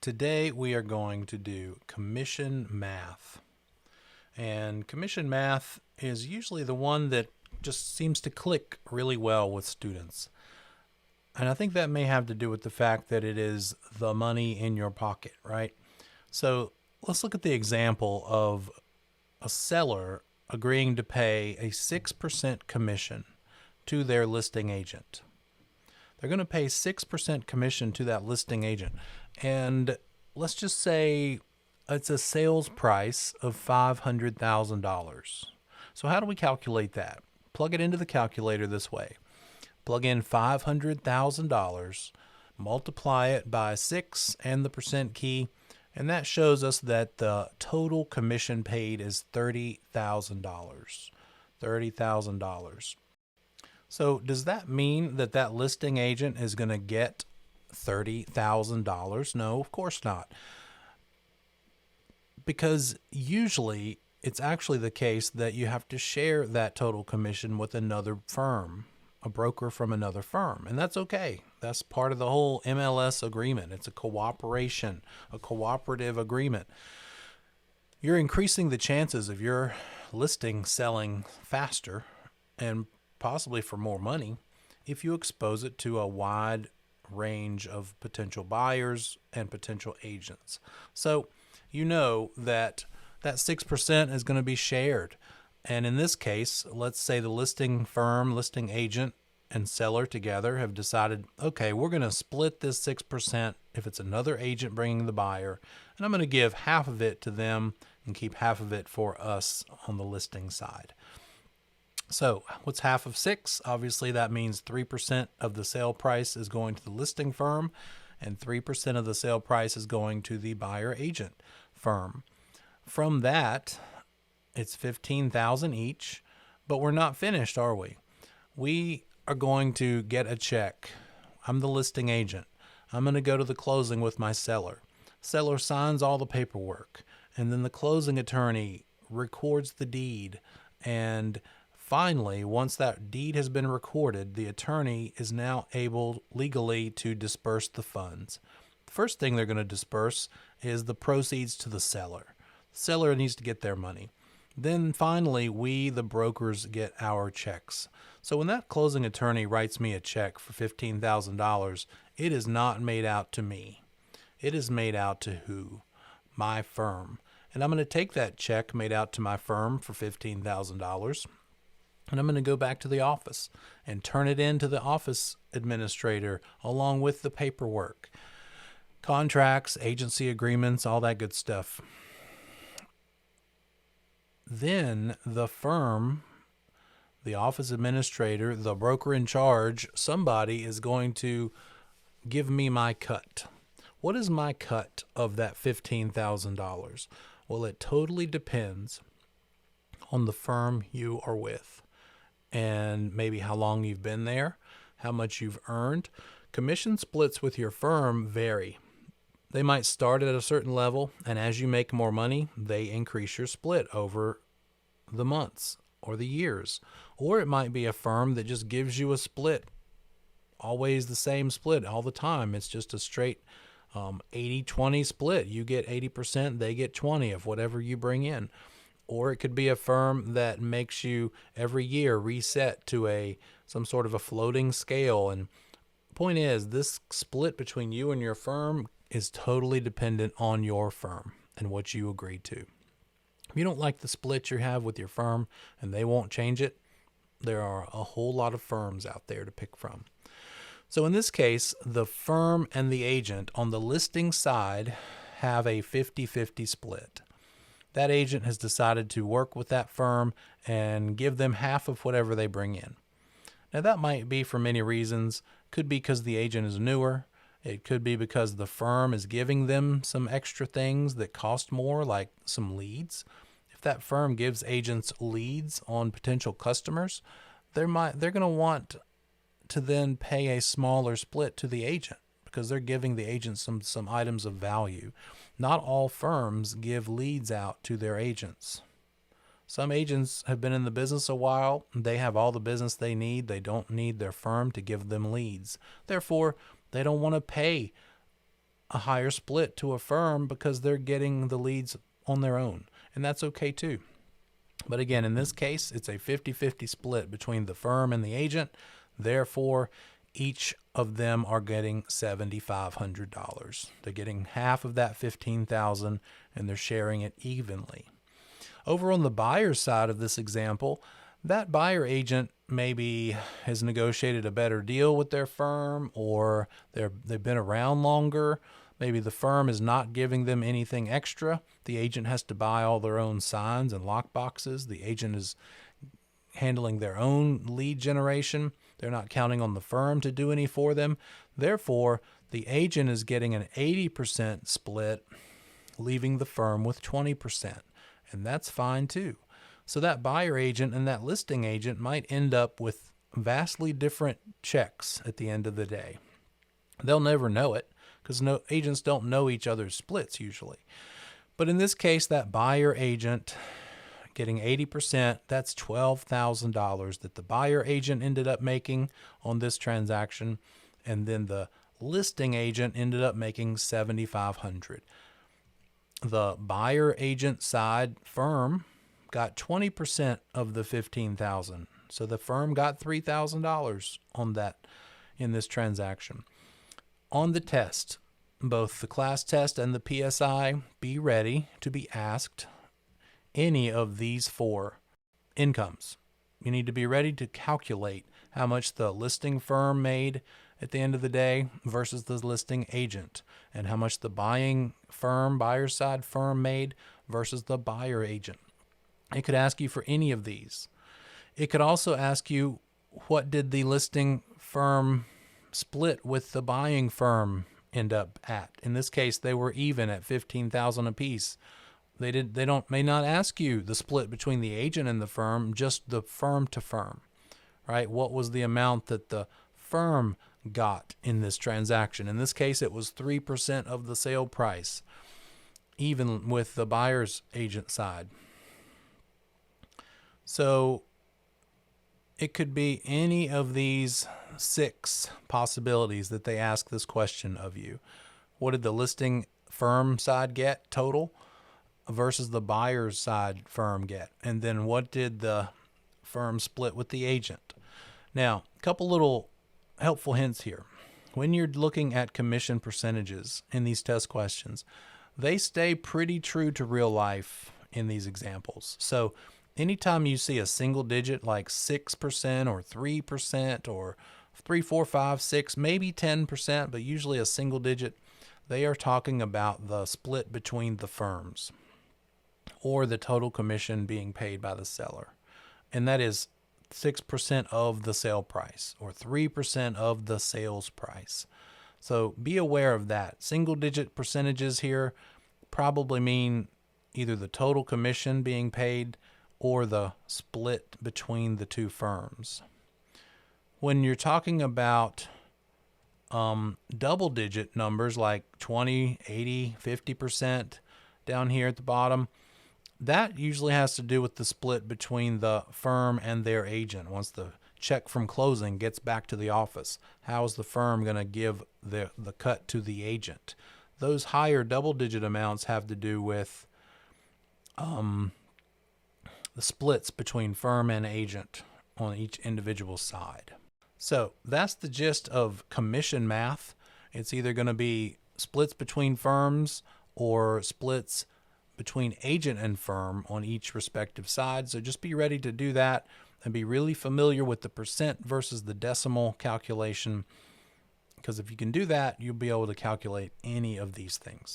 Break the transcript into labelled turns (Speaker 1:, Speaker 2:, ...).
Speaker 1: Today we are going to do commission math. And commission math is usually the one that just seems to click really well with students. And I think that may have to do with the fact that it is the money in your pocket, right? So let's look at the example of a seller agreeing to pay a 6% commission to their listing agent. They're going to pay 6% commission to that listing agent. And let's just say it's a sales price of $500,000. So how do we calculate that? Plug it into the calculator this way. Plug in $500,000, multiply it by 6 and the percent key, and that shows us that the total commission paid is $30,000. $30,000. So does that mean that that listing agent is going to get $30,000? No, of course not. Because usually it's actually the case that you have to share that total commission with another firm, a broker from another firm, and that's okay. That's part of the whole MLS agreement. It's a cooperation, a cooperative agreement. You're increasing the chances of your listing selling faster and possibly for more money if you expose it to a wide range of potential buyers and potential agents. So you know that 6% is going to be shared. And in this case, let's say the listing firm, listing agent, and seller together have decided, okay, we're going to split this 6% if it's another agent bringing the buyer, and I'm going to give half of it to them and keep half of it for us on the listing side. So what's half of 6? Obviously, that means 3% of the sale price is going to the listing firm, and 3% of the sale price is going to the buyer agent firm. From that, it's $15,000 each, but we're not finished, are we? We are going to get a check. I'm the listing agent. I'm going to go to the closing with my seller. Seller signs all the paperwork, and then the closing attorney records the deed, and finally, once that deed has been recorded, the attorney is now able legally to disperse the funds. The first thing they're going to disperse is the proceeds to the seller. The seller needs to get their money. Then finally, we, the brokers, get our checks. So when that closing attorney writes me a check for $15,000, it is not made out to me. It is made out to who? My firm. And I'm going to take that check made out to my firm for $15,000, and I'm going to go back to the office and turn it in to the office administrator along with the paperwork, contracts, agency agreements, all that good stuff. Then the firm, the office administrator, the broker in charge, somebody is going to give me my cut. What is my cut of that $15,000? Well, it totally depends on the firm you are with and maybe how long you've been there, how much you've earned. Commission splits with your firm vary. They might start at a certain level, and as you make more money, they increase your split over the months or the years. Or it might be a firm that just gives you a split, always the same split all the time. It's just a straight 80-20 split. You get 80%, they get 20 of whatever you bring in. Or it could be a firm that makes you every year reset to some sort of a floating scale. And the point is, this split between you and your firm is totally dependent on your firm and what you agreed to. If you don't like the split you have with your firm and they won't change it, there are a whole lot of firms out there to pick from. So in this case, the firm and the agent on the listing side have a 50-50 split. That agent has decided to work with that firm and give them half of whatever they bring in. Now that might be for many reasons. Could be because the agent is newer. It could be because the firm is giving them some extra things that cost more, like some leads. If that firm gives agents leads on potential customers, they're going to want to then pay a smaller split to the agent because they're giving the agent some items of value. Not all firms give leads out to their agents. Some agents have been in the business a while. They have all the business they need. They don't need their firm to give them leads. Therefore, they don't want to pay a higher split to a firm because they're getting the leads on their own, and that's okay too. But again, in this case, it's a 50-50 split between the firm and the agent. Therefore, each of them are getting $7,500. They're getting half of that $15,000, and they're sharing it evenly. Over on the buyer's side of this example, that buyer agent maybe has negotiated a better deal with their firm, or they've been around longer. Maybe the firm is not giving them anything extra. The agent has to buy all their own signs and lock boxes. The agent is handling their own lead generation. They're not counting on the firm to do any for them. Therefore, the agent is getting an 80% split, leaving the firm with 20%. And that's fine too. So that buyer agent and that listing agent might end up with vastly different checks at the end of the day. They'll never know it because agents don't know each other's splits usually. But in this case, that buyer agent getting 80%, that's $12,000 that the buyer agent ended up making on this transaction. And then the listing agent ended up making $7,500. The buyer agent side firm got 20% of the $15,000. So the firm got $3,000 on that in this transaction. On the test, both the class test and the PSI, be ready to be asked any of these four incomes. You need to be ready to calculate how much the listing firm made at the end of the day versus the listing agent, and how much the buying firm, buyer side firm made versus the buyer agent. It could ask you for any of these. It could also ask you, what did the listing firm split with the buying firm end up at? In this case, they were even at $15,000 apiece. They may not ask you the split between the agent and the firm, just the firm to firm, right? What was the amount that the firm got in this transaction? In this case, it was 3% of the sale price, even with the buyer's agent side. So it could be any of these 6 possibilities that they ask this question of you. What did the listing firm side get total versus the buyer's side firm get? And then what did the firm split with the agent? Now, a couple little helpful hints here. When you're looking at commission percentages in these test questions, they stay pretty true to real life in these examples. So anytime you see a single digit like 6% or 3% or 3, 4, 5, 6, maybe 10%, but usually a single digit, they are talking about the split between the firms or the total commission being paid by the seller. And that is 6% of the sale price or 3% of the sales price. So be aware of that. Single digit percentages here probably mean either the total commission being paid or the split between the two firms. When you're talking about double digit numbers like 20, 80, 50% down here at the bottom, that usually has to do with the split between the firm and their agent. Once the check from closing gets back to the office, how is the firm going to give the cut to the agent? Those higher double-digit amounts have to do with the splits between firm and agent on each individual side. So that's the gist of commission math. It's either going to be splits between firms or splits between agent and firm on each respective side. So just be ready to do that and be really familiar with the percent versus the decimal calculation, because if you can do that, you'll be able to calculate any of these things.